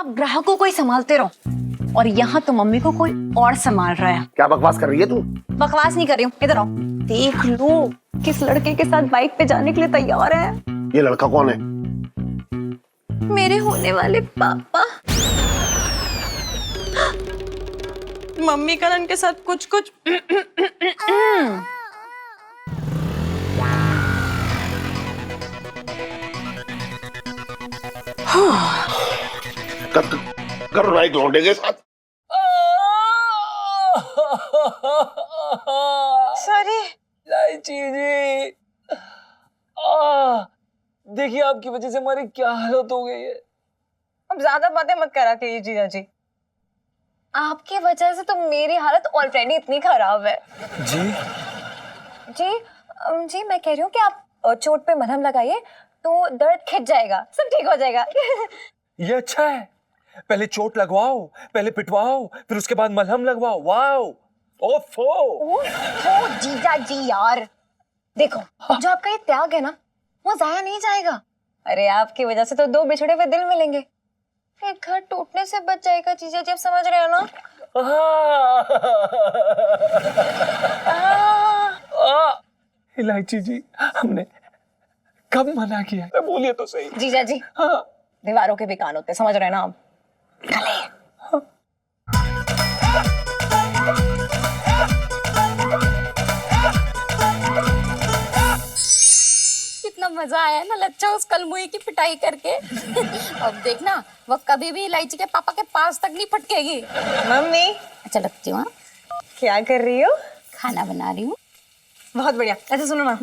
आप ग्राहकों को ही संभालते रहो और यहाँ तो मम्मी को कोई और संभाल रहा है। क्या बकवास कर रही है तू? बकवास नहीं कर रही हूँ, इधर आओ। देख लो किस लड़के के साथ बाइक पे जाने के लिए तैयार है। ये लड़का कौन है? मेरे होने वाले पापा। मम्मी करण के साथ कुछ कुछ कर रहा है एक लौंडे के साथ। सॉरी इलायची जी, देखिए आपकी वजह से हमारी क्या हालत हो गई है। अब ज्यादा बातें मत करा कीजिए जीजा जी, आपकी वजह से तो मेरी हालत ऑलरेडी इतनी खराब है। जी जी जी मैं कह रही हूँ कि आप चोट पे मलहम लगाइए तो दर्द खिंच जाएगा, सब ठीक हो जाएगा। ये अच्छा है, पहले चोट लगवाओ, पहले पिटवाओ, फिर उसके बाद मलहम लगवाओ। वाओ, ओफो। ओह जीजा जी यार, देखो जो आपका ये त्याग है ना वो जाया नहीं जाएगा। अरे आपकी वजह से तो दो बिछड़े हुए दिल मिलेंगे, एक घर टूटने से बच जाएगा जीजा जी, आप समझ रहे हो ना? इलायची जी, हमने कब मना किया है? बोलिए तो सही। जीजा जी हाँ। दीवारों के भी कान होते, समझ रहे हैं ना आप? कितना मजा आया ना लच्छा उस कलमुई की पिटाई करके। अब देखना वो कभी भी इलायची के पापा के पास तक नहीं फटकेगी। मम्मी अच्छा लगती हूँ। क्या कर रही हो? खाना बना रही हूँ। बहुत बढ़िया। अच्छा सुनो ना,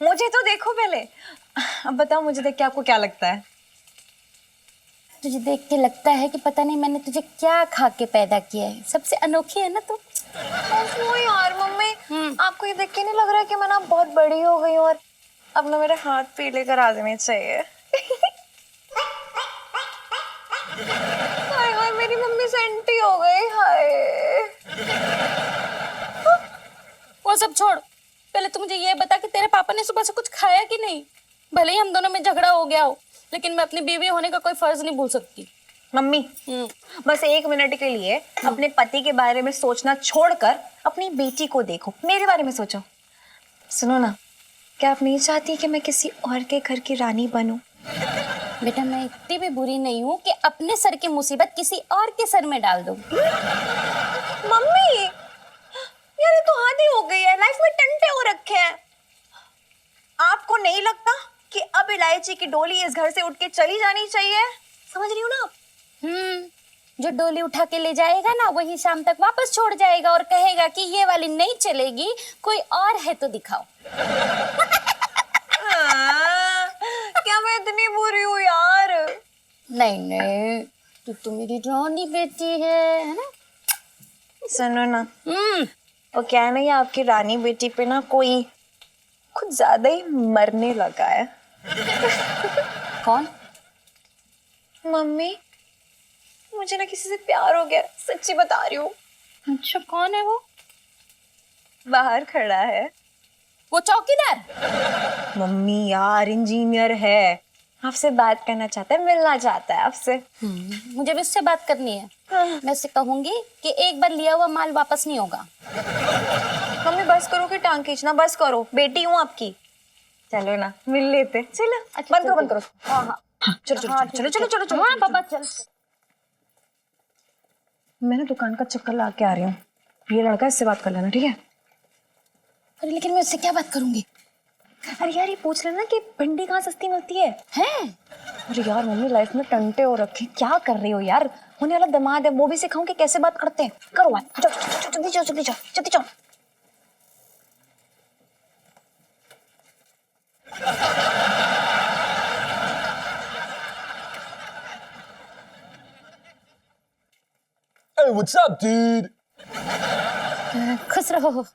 मुझे तो देखो पहले, अब बताओ मुझे देख के आपको क्या लगता है? तुझे देख के लगता है कि पता नहीं मैंने तुझे क्या खा के पैदा किया है, सबसे अनोखी है ना तू। वो यार मम्मी आपको ये देख के नहीं लग रहा है कि मैं ना बहुत बड़ी हो गई हूँ और अब ना मेरे हाथ पीले करा देने चाहिए? हाय हाय मेरी मम्मी सेंटी हो गई, हाय। वो सब छोड़, पहले तू मुझे ये बता कि तेरे पापा ने सुबह से कुछ खाया कि नहीं। भले ही हम दोनों में झगड़ा हो गया हो, लेकिन मैं अपनी बीवी होने का कोई फर्ज नहीं भूल सकती। मम्मी बस 1 मिनट के लिए अपने पति के बारे में सोचना छोड़कर अपनी बेटी को देखो, मेरे बारे में सोचो। सुनो ना, क्या आप नहीं चाहती कि मैं किसी और के घर की रानी बनूं? बेटा मैं इतनी भी बुरी नहीं हूँ कि अपने सर की मुसीबत किसी और के सर में डाल दूं। मम्मी यार ये तो हद ही हो गई है, लाइफ में टंटे हो रखे हैं। आपको नहीं लगता कि अब इलायची की डोली इस घर से उठ के चली जानी चाहिए? समझ रही हो ना आप? जो डोली उठा के ले जाएगा ना वही शाम तक वापस छोड़ जाएगा और कहेगा कि ये वाली नहीं चलेगी, कोई और है तो दिखाओ। क्या मैं इतनी बुरी हूँ यार? नहीं नहीं, तू तो मेरी रानी बेटी है ना? सुनो ना, वो क्या है ना, ये आपकी रानी बेटी पे ना कोई कुछ ज्यादा ही मरने लगा है। कौन? मम्मी मुझे ना किसी से प्यार हो गया, सच्ची बता रही हूँ। अच्छा कौन है वो? बाहर खड़ा है। वो चौकीदार? मम्मी यार इंजीनियर है, आपसे बात करना चाहता है, मिलना चाहता है आपसे। मुझे भी उससे बात करनी है। मैं उससे कहूंगी कि एक बार लिया हुआ माल वापस नहीं होगा। मम्मी बस करो कि टांग खींचना, बस करो, बेटी हूँ आपकी। चलो ना मिल लेते, चलो। अच्छा, बंद करो बंद करो। हाँ हाँ चलो चलो चलो चलो चलो चलो। हाँ पापा चल। मैं ना दुकान का चक्कर ला के आ रही हूँ, ये लड़का इससे बात कर लेना, ठीक है? अरे लेकिन मैं उससे क्या बात करूंगी? अरे यार ये पूछ लेना कि भिंडी कहाँ सस्ती मिलती है। हैं? अरे यार मम्मी लाइफ में टंटे हो रखे, क्या कर रही हो यार? होने वाला दामाद है, वो भी सिखाऊं कि कैसे बात करते हैं। करो बात, जल्दी जाओ जल्दी जाओ जल्दी जाओ। Hey, what's up, dude? खुश रहो।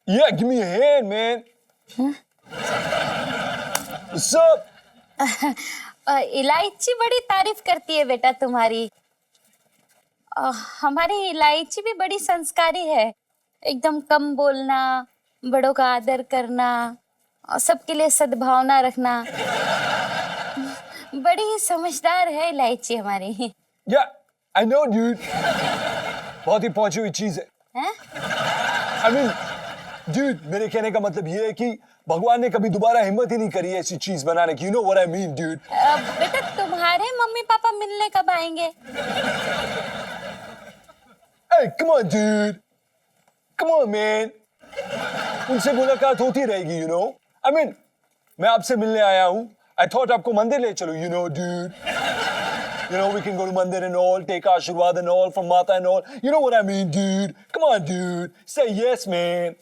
Yeah, give me a hand, man. What's up? इलायची बड़ी तारीफ करती है बेटा तुम्हारी। हमारी इलायची भी बड़ी संस्कारी है, एकदम कम बोलना, बड़ों का आदर करना और सबके लिए सद्भावना रखना। बड़ी ही समझदार है इलायची हमारी। या आई नो ड्यूड, बहुत ही पहुंची हुई चीज है। हैं? आई मीन ड्यूड, मेरे कहने का मतलब ये है कि भगवान ने कभी दोबारा हिम्मत ही नहीं करी ऐसी चीज बनाने की। You know what I mean dude. बेटा तुम्हारे मम्मी पापा मिलने कब आएंगे? Hey, come on, dude. Come on, man. उनसे मुलाकात होती रहेगी, you know. I mean, मैं आपसे मिलने आया हूँ। I thought आपको मंदिर ले चलो, you know, dude. You know, we can go to मंदिर and all, take आशीर्वाद and all from माता and all. You know what I mean, dude. Come on, dude. Say yes, man.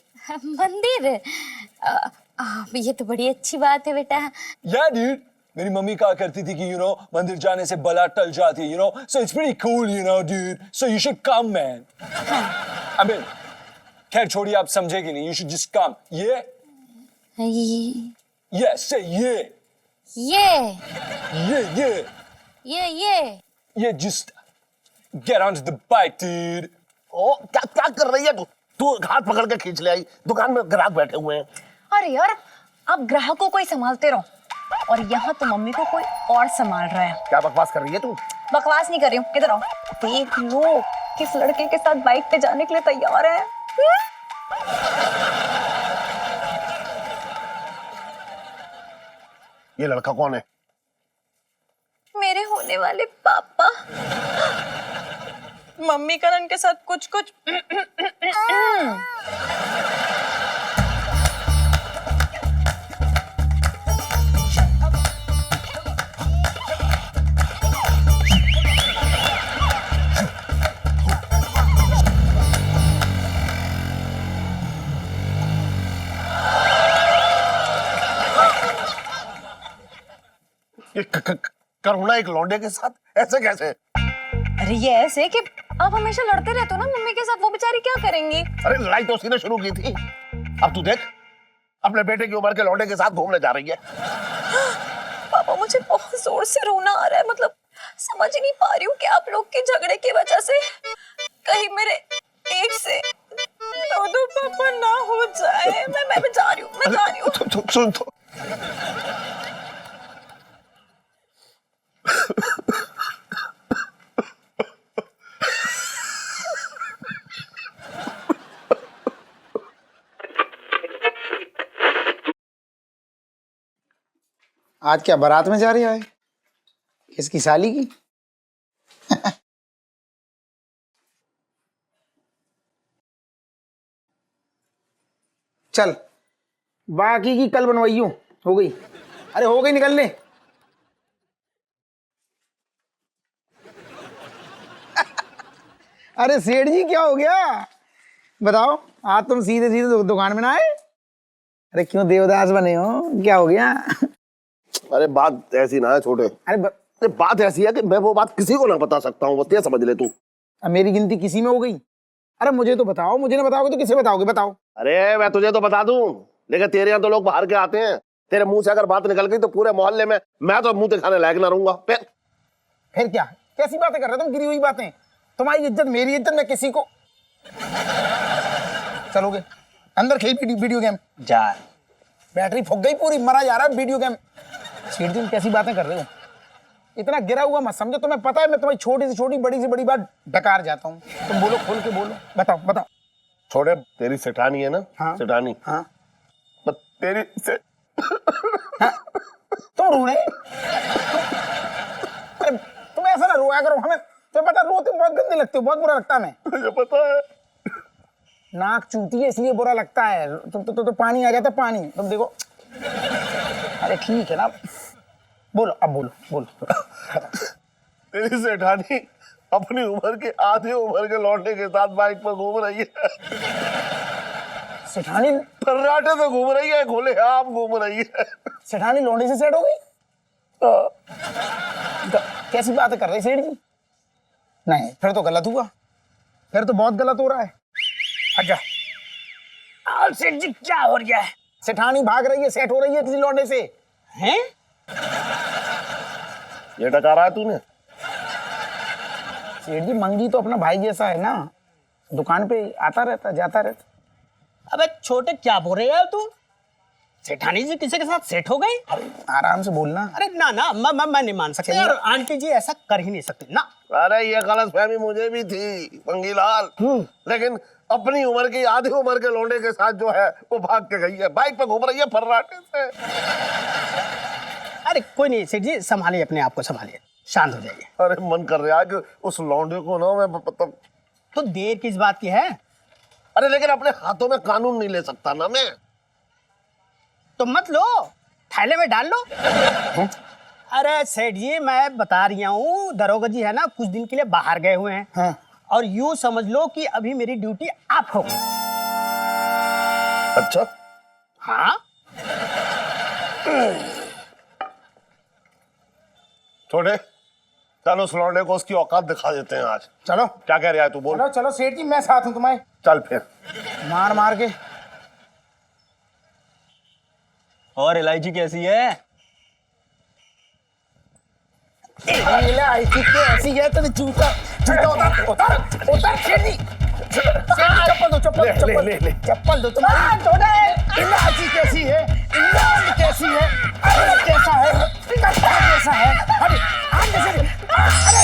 मंदिर? ये तो बड़ी अच्छी बात है बेटा। Yeah, dude. मेरी मम्मी कहा करती थी कि you know मंदिर जाने से बला टल जाती है, you know. So it's pretty cool, you know, dude. So you should come, man. I mean, खैर छोड़िए, आप समझेगी नहीं. You should just come. Yeah. Yes, say yeah. ये Yeah, yeah. Yeah, just get onto the bike, dude. ओ क्या क्या कर रही है तू? तू हाथ पकड़ के खींच ले आई। दुकान में ग्राहक बैठे हुए हैं। अरे यार, आप ग्राहकों को ही संभालते रहो, और यहाँ तो मम्मी को कोई और संभाल रहा है। क्या बकवास कर रही है तू? बकवास नहीं कर रही हूँ, इधर आओ। देख लो किस लड़के के साथ बाइक पे जाने के लिए तैयार है। ये लड़का कौन है? मेरे होने वाले पापा। मम्मी करण के साथ कुछ कुछ ये करुणा एक लौंडे के साथ ऐसे कैसे? अरे ये ऐसे कि आप हमेशा लड़ते रहते हो ना मम्मी के साथ, वो बेचारी क्या करेंगी? अरे लड़ाई तो उसने शुरू की थी। अब तू देख, अपने बेटे की उम्र के लौंडे के साथ घूमने जा रही है। पापा मुझे बहुत जोर से रोना आ रहा है, मतलब समझ ही नहीं पा रही हूँ कि आप लोग के झगड़े की वजह से कहीं मेरे एक से दो पापा ना हो जाए। मैं जा रही हूँ, मैं जा रही हूँ। सुन तो। आज क्या बारात में जा रही है? किसकी साली की? चल, बाकी की कल बनवाइयो। हो गई? अरे हो गई, निकल ले। अरे सेठ जी क्या हो गया बताओ? आज तुम सीधे सीधे दुकान में ना आए? अरे क्यों देवदास बने हो? क्या हो गया? अरे बात ऐसी ना है छोटे। अरे बात ऐसी है कि मैं वो बात किसी को ना बता सकता हूँ, बस ये समझ ले तू। मेरी गिनती किसी में हो गई? अरे मुझे तो बताओ, मुझे ना बताओगे तो किसे बताओगे? बताओ। अरे मैं तुझे तो बता दूं, लेकिन तेरे यहाँ तो लोग बाहर के आते हैं। तेरे मुंह से अगर बात निकल गई तो पूरे मोहल्ले में मैं तो मुंह दिखाने लायक ना रहूंगा। फिर क्या? कैसी बातें कर रहे हो तुम? गिरी हुई बातें। तुम्हारी इज्जत मेरी इज्जत, मैं किसी को। चलोगे अंदर? खेल वीडियो गेम जा। बैटरी फूक गई पूरी, मरा जा रहा है वीडियो गेम। सेठ जी कैसी बातें कर रहे हो? इतना गिरा हुआ मत समझो। तुम्हें पता है मैं तुम्हारी छोटी से छोटी बड़ी से बड़ी बात डकार जाता हूँ। तुम बोलो, खोल के बोलो, बताओ बताओ। छोड़े, तेरी सेठानी है ना? हाँ। सेठानी। हाँ। बस तेरी से हाँ? तुम रो रहे? अरे तुम ऐसा ना रोया करो। हमें तो पता, रोते बहुत गंदे लगते हो, बहुत बुरा लगता है। मुझे पता है। नाक चूती है इसलिए बुरा लगता है। तो पानी आ जाता, पानी। तुम देखो। अरे ठीक है ना, बोलो अब, बोलो बोलो। तेरी सेठानी अपनी उम्र के आधे उम्र के लौंडे के साथ बाइक पर घूम रही है। सेठानी फर्राटे से घूम रही है, खुले आम घूम रही है। सेठानी लौंडे से सेट हो गई? कैसी बातें कर रही सेठ जी? नहीं, फिर तो गलत हुआ। फिर तो बहुत गलत हो रहा है। अच्छा सेठ जी क्या हो गया है? सेठानी भाग रही है, सेट हो रही है किसी लौंडे से? हैं? ये टकारा है तूने? सेठ जी मंगी तो अपना भाई जैसा है ना, दुकान पे आता रहता, जाता रहता। अबे छोटे क्या बोल रहे यार तू? सेठानी जी किसी के साथ सेट हो गई? आराम से बोलना। अरे ना ना, मैं नहीं मान सकता यार, आंटी जी ऐसा कर ही नहीं सकते ना। अरे ये गलत फहमी मुझे भी थी पंगीलाल, लेकिन अपनी उम्र की आधी उम्र के लौंडे के साथ जो है वो भाग के गई है, बाइक पे घूम रही है फर्राटे से। अरे कोई नहीं सेठ जी, संभालिए अपने आप को, संभालिए, शांत हो जाइए। अरे मन कर रहा है कि उस लौंडे को ना मैं तो देर किस बात की है? अरे लेकिन अपने हाथों में कानून नहीं ले सकता ना मैं। तो मत लो, थैले में डाल लो। अरे सेठ जी मैं बता रही हूँ, दरोगा जी है ना कुछ दिन के लिए बाहर गए हुए हैं। हाँ। और यूं समझ लो कि अभी मेरी ड्यूटी आप हो गई। अच्छा हाँ छोटे, चलो उस लौंडे को उसकी औकात दिखा देते हैं आज। चलो क्या कह रहा है तू, बोल। चलो चलो सेठ जी, मैं साथ हूँ तुम्हारे। चल फिर। मार मार के। और इलायची कैसी है? इलायची कैसी है? तो जूता जूता उतार उतार उतार सेठ जी। चप्पल दो, चप्पल चप्पल दो तुम्हारी। इलायची कैसी है? लौंग कैसी है? अदरक कैसा है? कट्टा कैसा है? अरे आम कैसे? अरे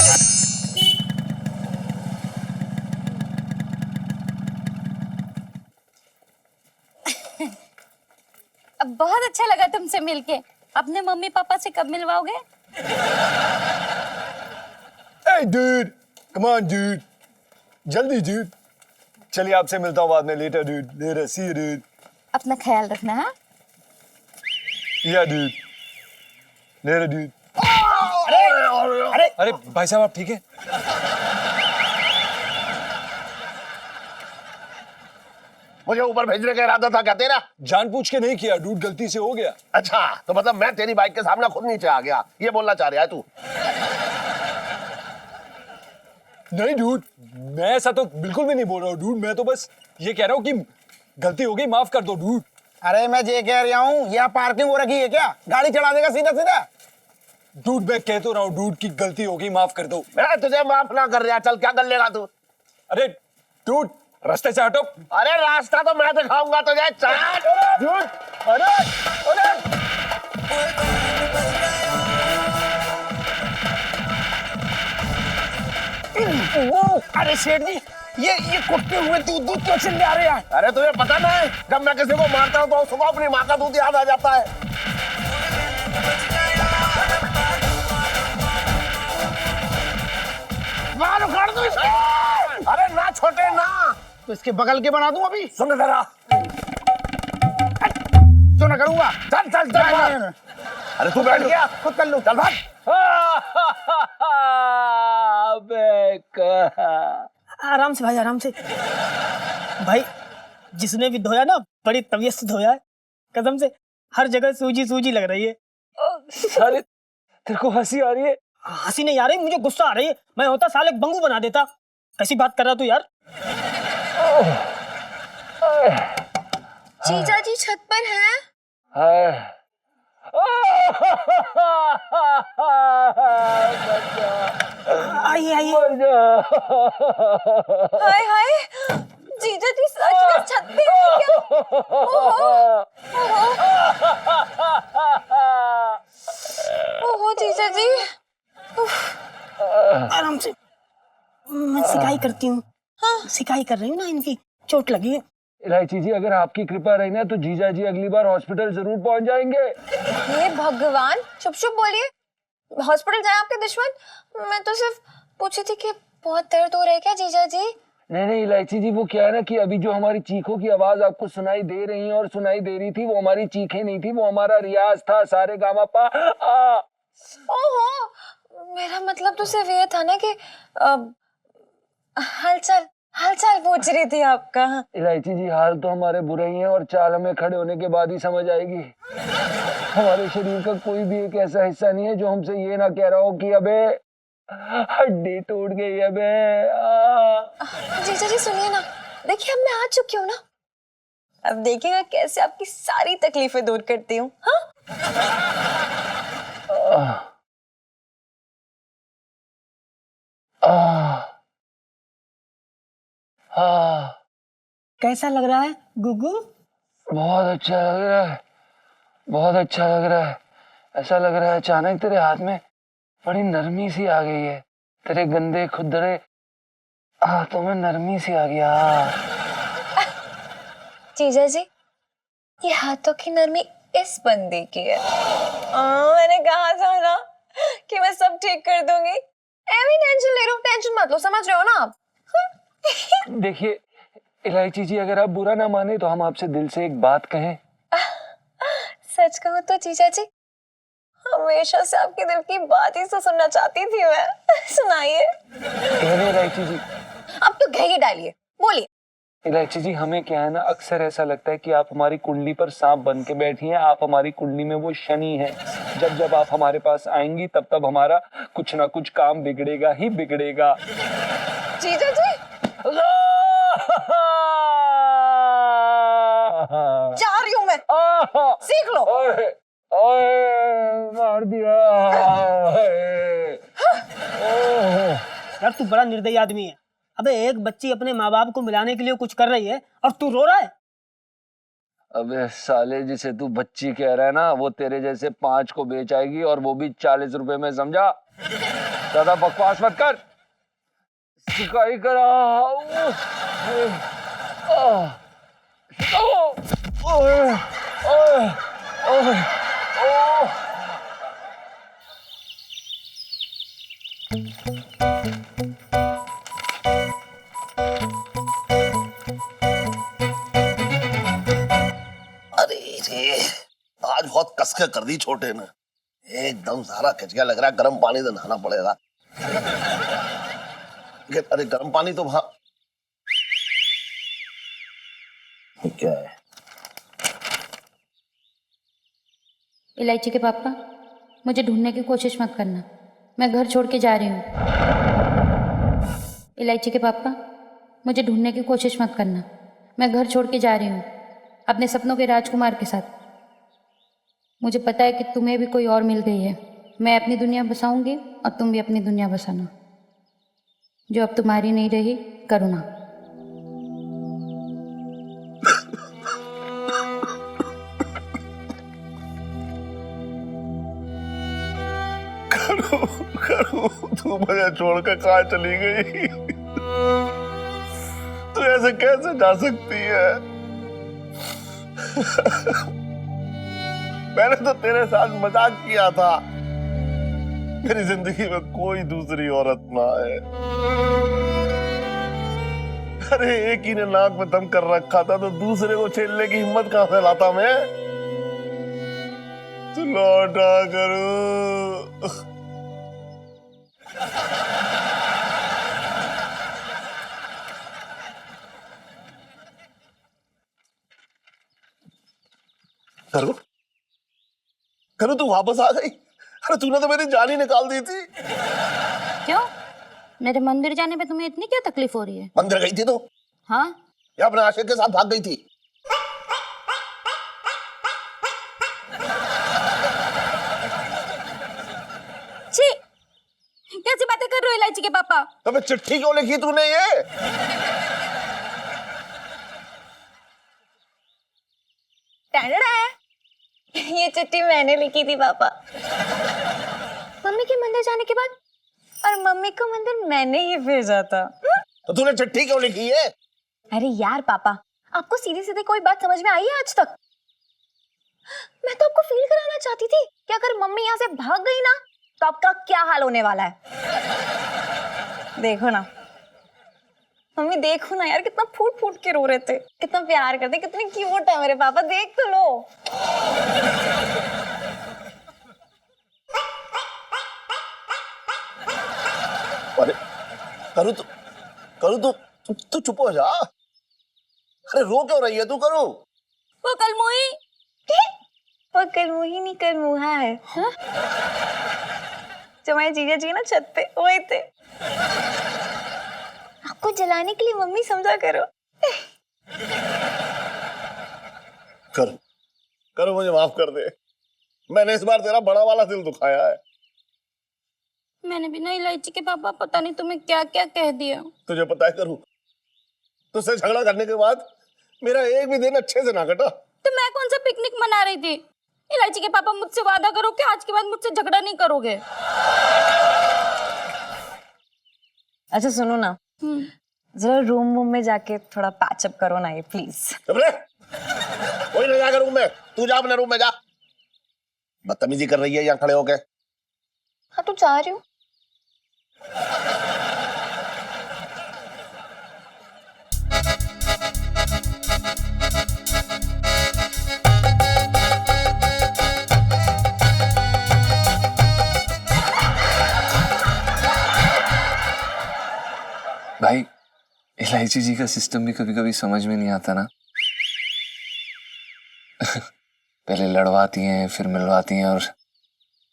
अब बहुत अच्छा लगा तुमसे मिलके। अपने मम्मी पापा से कब मिलवाओगे? Hey dude, come on dude, जल्दी dude। चलिए आपसे मिलता हूँ बाद में, later dude, later, see you dude। अपना ख्याल रखना है। Yeah dude, later dude। अरे भाई साहब आप ठीक है? मुझे ऊपर भेजने का इरादा था क्या तेरा? जानबूझ के नहीं किया डूड, गलती से हो गया। अच्छा तो मतलब मैं तेरी बाइक के सामने खुद नीचे आ गया, ये बोलना चाह रहा है तू? नहीं डूड, मैं ऐसा तो बिल्कुल भी नहीं बोल रहा हूँ डूड, मैं तो बस ये कह रहा हूँ कि गलती हो गई, माफ कर दो डूड। अरे मैं ये कह रहा हूँ, यहाँ पार्किंग हो रखी है क्या? गाड़ी चढ़ा देगा सीधा सीधा। डूड मैं कह तो रहा हूँ डूड की गलती हो गई, माफ कर दो। मैं तुझे माफ ना कर रहा, चल क्या कर लेगा तू? अरे डूड रास्ते से हटो। अरे रास्ता तो मैं दिखाऊंगा तुझे, चल। डूड अरे अरे अरे सेठ जी, ये कुत्ते हुए दूध क्यों चिल्ले आ रहे हैं? अरे तुझे पता नहीं, जब मैं किसी को मारता हूँ तो सुबह अपनी माँ का दूध याद आ जाता है। बाल उखाड़ दो इसके। अरे ना छोटे ना, तो इसके बगल के बना दूं अभी। सुन जरा। तो ना करूंगा। चल चल चल। अरे तू बैठ गया, खुद कर लो। चल भाग। आराम से भाई, आराम से भाई। जिसने भी धोया ना बड़ी तबीयत से धोया है, कसम से हर जगह सूजी सूजी लग रही है। अरे तेरे को हंसी आ रही है? हंसी नहीं आ रही, मुझे गुस्सा आ रही है। मैं होता साले बंगू बना देता। कैसी बात कर रहा तू यार? जीजा जी छत पर हैं? आइए आइए। हाय हाय, जीजा जी सच में छत पे हैं क्या? ओहो ओहो जीजा जी। आराम से, मैं सिकाई करती हूँ। हाँ सिकाई कर रही हूँ ना, इनकी चोट लगी है। इलायची जी अगर आपकी कृपा रही ना तो जीजा जी अगली बार हॉस्पिटल जरूर पहुंच जाएंगे। हे भगवान, चुप चुप बोलिए। हॉस्पिटल जाए आपके दुश्मन? मैं तो सिर्फ पूछी थी कि बहुत दर्द हो रहा है क्या जीजा जी? नहीं नहीं इलायची जी, वो क्या है ना कि अभी जो हमारी चीखों की आवाज आपको सुनाई दे रही है और सुनाई दे रही थी, वो हमारी चीखें नहीं थी, वो हमारा रियाज था, सारे गामा पा आ। ओहो, मेरा मतलब तो सिर्फ ये था ना कि हालचाल हालचाल पूछ रही थी आपका। इलायची जी हाल तो हमारे बुरे ही हैं और चाल हमें खड़े होने के बाद ही समझ आएगी। हमारे शरीर का कोई भी एक ऐसा हिस्सा नहीं है जो हमसे ये ना कह रहा हो कि अबे हड्डी टूट गई अबे। जीजा जी सुनिए ना, देखिए अब मैं आ चुकी हूँ ना, अब देखिएगा कैसे आपकी सारी तकलीफें दूर करती हूँ। कैसा लग रहा है गुगू? बहुत अच्छा लग रहा है। बहुत अच्छा लग रहा है। ऐसा लग रहा है अचानक तेरे हाथ में बड़ी नरमी सी आ गई है। तेरे गंदे खुदरे हाथों में नरमी सी आ गया। जीजा जी, ये हाथों की नरमी इस बंदे की है। मैंने कहा था ना कि मैं सब ठीक कर दूंगी। एवी टेंशन ले रहे हो, टेंशन मत लो, समझ रहे हो ना आप? देखिए इलायची जी, अगर आप बुरा ना माने तो हम आपसे दिल से एक बात कहें। सच कहूँ तो जीजा जी, हमेशा से आपके दिल की बात ही तो सुनना चाहती थी मैं। सुनाइए। इलायची जी, अब तो घी डालिए, बोलिए। इलायची जी, हमें क्या है ना, अक्सर ऐसा लगता है कि आप हमारी कुंडली पर सांप बन के बैठी हैं। आप हमारी कुंडली में वो शनि है। जब जब आप हमारे पास आएंगी तब तब हमारा कुछ ना कुछ काम बिगड़ेगा ही बिगड़ेगा। जीजा जी, जा रही हूँ मैं, सीख लो। ओए, ओए, मार दिया। यार तू बड़ा निर्दयी आदमी है। अबे एक बच्ची अपने माँ बाप को मिलाने के लिए कुछ कर रही है और तू रो रहा है। अबे साले, जिसे तू बच्ची कह रहा है ना, वो तेरे जैसे 5 को बेच आएगी, और वो भी 40 रुपए में, समझा? ज्यादा बकवास मत कर। सिकाई करा। अरे रे, आज बहुत कसके कर दी छोटे ने। एकदम सारा खिंच गया, लग रहा है गर्म पानी से नहाना पड़ेगा। अरे गर्म पानी तो वहां क्या है? इलायची के पापा, मुझे ढूंढने की कोशिश मत करना, मैं घर छोड़ के जा रही हूँ। इलायची के पापा, मुझे ढूंढने की कोशिश मत करना, मैं घर छोड़ के जा रही हूँ अपने सपनों के राजकुमार के साथ। मुझे पता है कि तुम्हें भी कोई और मिल गई है। मैं अपनी दुनिया बसाऊंगी और तुम भी अपनी दुनिया बसाना। जो अब तुम्हारी नहीं रही, करुणा। करू, तू मुझे छोड़ कर कहाँ चली गई? तू ऐसे कैसे जा सकती है? मैंने तो तेरे साथ मजाक किया था। मेरी जिंदगी में कोई दूसरी औरत ना आए। अरे एक ही ने नाक में दम कर रखा था, तो दूसरे को छेड़ने की हिम्मत कहां से लाता मैं? तू लौटा करूं। करू, करू तू वापस आ गई? अरे तूने तो मेरी जान ही निकाल दी थी। क्यों? मेरे मंदिर जाने पे तुम्हें इतनी क्या तकलीफ हो रही है? मंदिर गई थी तो? हाँ, या अपने आशिक के साथ भाग गई थी? छी, कैसी बातें कर रहे हो इलायची के पापा? तो मैं चिट्ठी क्यों लिखी तूने ये? ये चिट्ठी मैंने लिखी थी पापा, मम्मी के मंदिर जाने के बाद, और मम्मी को मंदिर मैंने ही भेजा था। तो तूने चिट्ठी क्यों लिखी है? अरे यार पापा, आपको सीधी सीधी कोई बात समझ में आई है आज तक? मैं तो आपको फील कराना चाहती थी कि अगर मम्मी यहाँ से भाग गई ना, तो आपका क्या हाल होने वाला है। देखो ना मम्मी, देखो ना यार, कितना फूट फूट के रो रहे थे, कितना प्यार करते, कितने क्यूट है मेरे पापा, देख तो लो। अरे करू तू चुप हो जा। अरे रो क्यों रही है तू? करू, वो कल मुई, वो कल मुही नहीं, कल मुहा है। हाँ? जो हमारे जीजा जी ना छत पे वही थे। आपको जलाने के लिए मम्मी समझा करो। करो मुझे माफ कर दे। मैंने इस बार तेरा बड़ा वाला दिल दुखाया है। मैंने भी ना इलायची के पापा पता नहीं तुम्हें क्या क्या कह दिया। तुझे पता है करूँ, तुझसे झगड़ा करने के बाद मेरा एक भी दिन अच्छे से ना कटा। तो मैं कौन सा पिकनिक मना रही थी? इलायची के पापा, मुझसे वादा करो कि आज के बाद मुझसे झगड़ा नहीं करोगे। अच्छा सुनो ना, जरा रूम में जाके थोड़ा पैचअप करो ना ये प्लीज। कोई ना जाकर रूम में, तू जा अपने रूम में जा। बदतमीजी कर रही है यहाँ खड़े होके। हाँ तो जा रही हूँ। भाई इलायची जी का सिस्टम भी कभी कभी समझ में नहीं आता ना। पहले लड़वाती हैं, फिर मिलवाती हैं और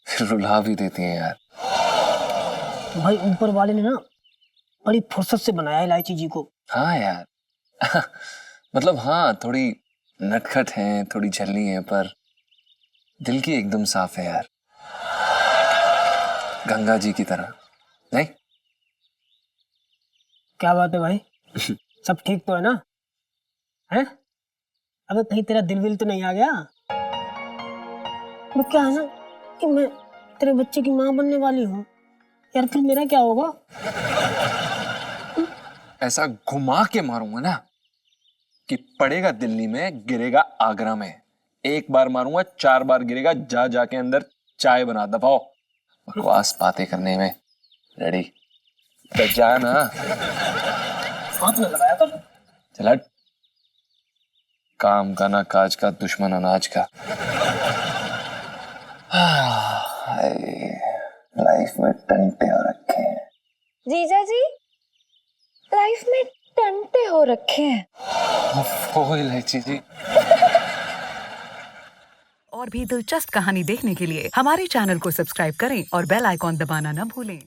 फिर रुला भी देती हैं यार। भाई ऊपर वाले ने ना बड़ी फुर्सत से बनाया इलायची जी को। हाँ यार मतलब हाँ, थोड़ी नटखट हैं, थोड़ी झल्ली हैं, पर दिल की एकदम साफ है यार, गंगा जी की तरह। नहीं क्या बात है भाई, सब ठीक तो है ना? हैं? अबे कहीं तेरा दिल विल तो नहीं आ गया? वो क्या है ना कि मैं तेरे बच्चे की माँ बनने वाली हूँ यार, फिर मेरा क्या होगा? ऐसा घुमा के मारूंगा ना कि पड़ेगा दिल्ली में, गिरेगा आगरा में। एक बार मारूंगा, 4 बार गिरेगा, जा जाके अंदर चाय बना। दबाओ, बकवास बातें करने में रेडी तो जा ना। हाथ न लगाया कर। चल हट। काम का ना काज का, दुश्मन अनाज का। लाइफ में टंटे हो रखे हैं। जीजा जी लाइफ में टंटे हो रखे हैं। ओह इलायची जी। और भी दिलचस्प कहानी देखने के लिए हमारे चैनल को सब्सक्राइब करें और बेल आइकॉन दबाना न भूलें।